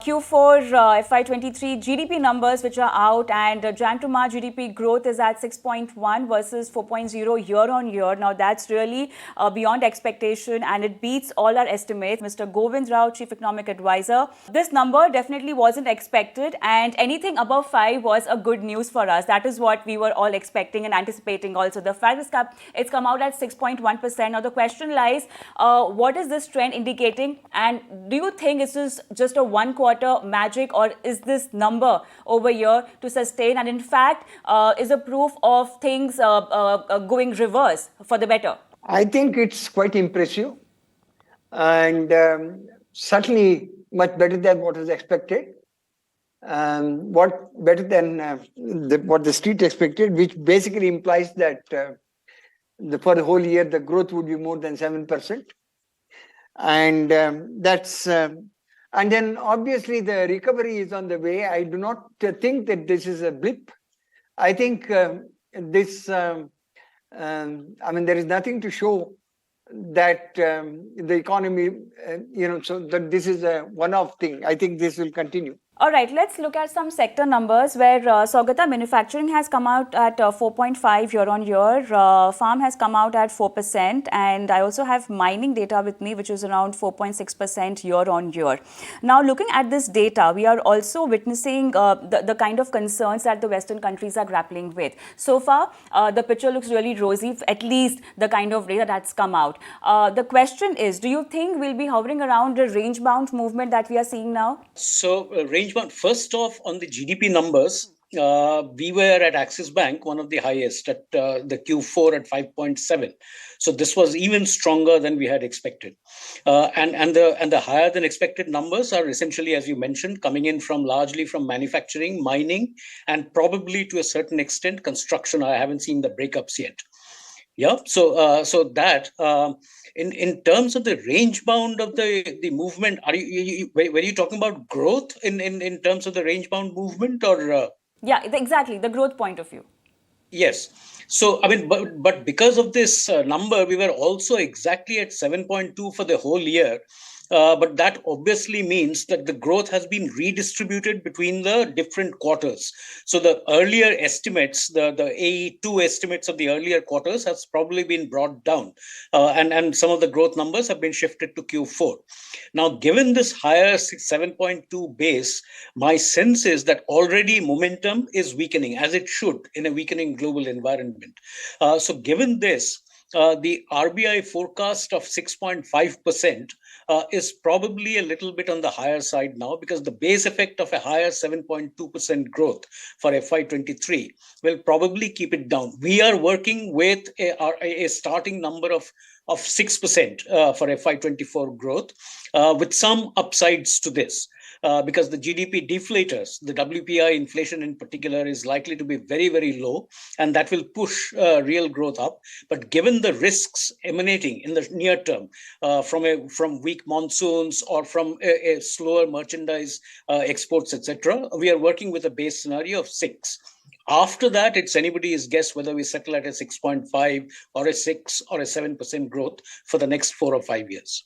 Q4 FY23 GDP numbers which are out, and Jan to March GDP growth is at 6.1 versus 4.0 year on year. Now that's really beyond expectation and it beats all our estimates. Mr. Govind Rao, Chief Economic Advisor, this number definitely wasn't expected, and anything above 5 was a good news for us. That is what we were all expecting and anticipating also. The fact is it's come out at 6.1%. Now the question lies, what is this trend indicating, and do you think this is just a one quarter magic, or is this number over here to sustain, and in fact is a proof of things going reverse for the better? I think it's quite impressive and certainly much better than what was expected. What better than what the street expected, which basically implies that for the whole year the growth would be more than 7%, and that's and then obviously the recovery is on the way. I do not think that this is a blip. I think this, I mean, there is nothing to show that the economy, so that this is a one-off thing. I think this will continue. All right, let's look at some sector numbers where Saugata manufacturing has come out at 4.5 year on year, farm has come out at 4%, and I also have mining data with me, which is around 4.6% year on year. Now, looking at this data, we are also witnessing the kind of concerns that the Western countries are grappling with. So far, the picture looks really rosy, at least the kind of data that's come out. The question is, do you think we'll be hovering around the range-bound movement that we are seeing now? So, first off, on the GDP numbers, we were at Axis Bank, one of the highest at the Q4 at 5.7. So this was even stronger than we had expected. And the higher than expected numbers are essentially, as you mentioned, coming in largely from manufacturing, mining, and probably to a certain extent construction. I haven't seen the breakups yet. Yeah, so that in terms of the range bound of the movement, were you talking about growth in terms of the range bound movement, or? Yeah, exactly, the growth point of view. Yes. So, I mean, but because of this number, we were also exactly at 7.2 for the whole year. But that obviously means that the growth has been redistributed between the different quarters. So the earlier estimates, the AE2 estimates of the earlier quarters has probably been brought down. And some of the growth numbers have been shifted to Q4. Now, given this higher 7.2 base, my sense is that already momentum is weakening, as it should in a weakening global environment. So given this, the RBI forecast of 6.5% is probably a little bit on the higher side now, because the base effect of a higher 7.2% growth for FY23 will probably keep it down. We are working with a starting number of 6% for FY24 growth, with some upsides to this. Because the GDP deflators, the WPI inflation in particular, is likely to be very, very low, and that will push real growth up. But given the risks emanating in the near term from weak monsoons or from a slower merchandise exports, etc., we are working with a base scenario of 6. After that, it's anybody's guess whether we settle at a 6.5 or a 6 or a 7% growth for the next 4 or 5 years.